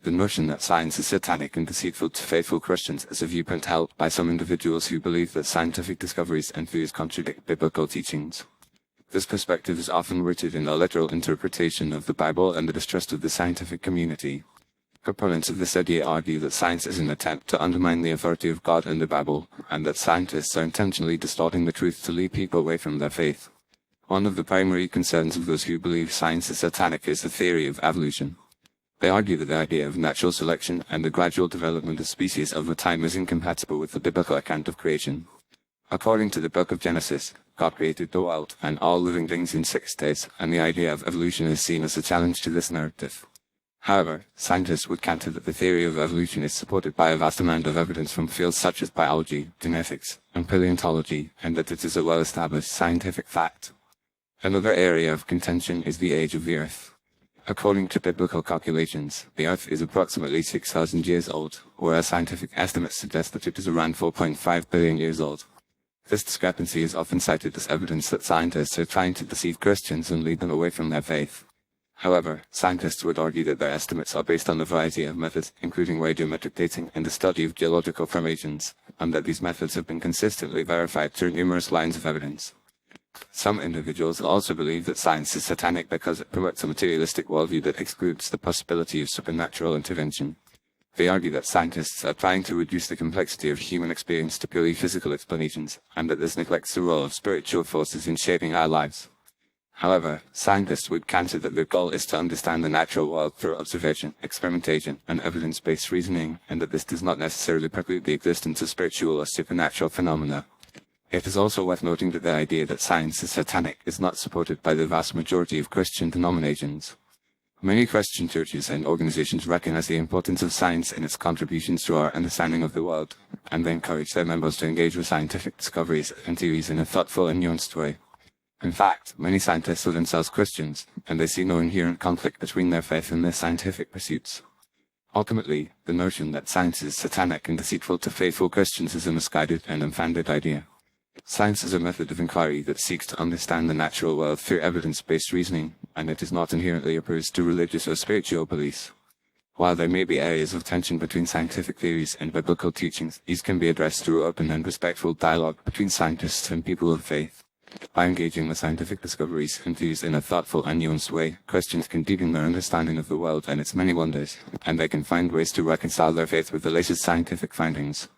The notion that science is satanic and deceitful to faithful Christians is a viewpoint held by some individuals who believe that scientific discoveries and views contradict biblical teachings. This perspective is often rooted in a literal interpretation of the Bible and the distrust of the scientific community. Proponents of this idea argue that science is an attempt to undermine the authority of God and the Bible, and that scientists are intentionally distorting the truth to lead people away from their faith. One of the primary concerns of those who believe science is satanic is the theory of evolution. They argue that the idea of natural selection and the gradual development of species over time is incompatible with the biblical account of creation. According to the book of Genesis, God created the world and all living things in 6 days, and the idea of evolution is seen as a challenge to this narrative. However, scientists would counter that the theory of evolution is supported by a vast amount of evidence from fields such as biology, genetics, and paleontology, and that it is a well-established scientific fact. Another area of contention is the age of the Earth. According to biblical calculations, the Earth is approximately 6,000 years old, whereas scientific estimates suggest that it is around 4.5 billion years old. This discrepancy is often cited as evidence that scientists are trying to deceive Christians and lead them away from their faith. However, scientists would argue that their estimates are based on a variety of methods, including radiometric dating and the study of geological formations, and that these methods have been consistently verified through numerous lines of evidence. Some individuals also believe that science is satanic because it promotes a materialistic worldview that excludes the possibility of supernatural intervention. They argue that scientists are trying to reduce the complexity of human experience to purely physical explanations, and that this neglects the role of spiritual forces in shaping our lives. However, scientists would counter that their goal is to understand the natural world through observation, experimentation, and evidence-based reasoning, and that this does not necessarily preclude the existence of spiritual or supernatural phenomena. It is also worth noting that the idea that science is satanic is not supported by the vast majority of Christian denominations. Many Christian churches and organizations recognize the importance of science and its contributions to our understanding of the world, and they encourage their members to engage with scientific discoveries and theories in a thoughtful and nuanced way. In fact, many scientists are themselves Christians, and they see no inherent conflict between their faith and their scientific pursuits. Ultimately, the notion that science is satanic and deceitful to faithful Christians is a misguided and unfounded idea. Science is a method of inquiry that seeks to understand the natural world through evidence-based reasoning, and it is not inherently opposed to religious or spiritual beliefs. While there may be areas of tension between scientific theories and biblical teachings, these can be addressed through open and respectful dialogue between scientists and people of faith. By engaging with scientific discoveries and theories in a thoughtful and nuanced way, Christians can deepen their understanding of the world and its many wonders, and they can find ways to reconcile their faith with the latest scientific findings.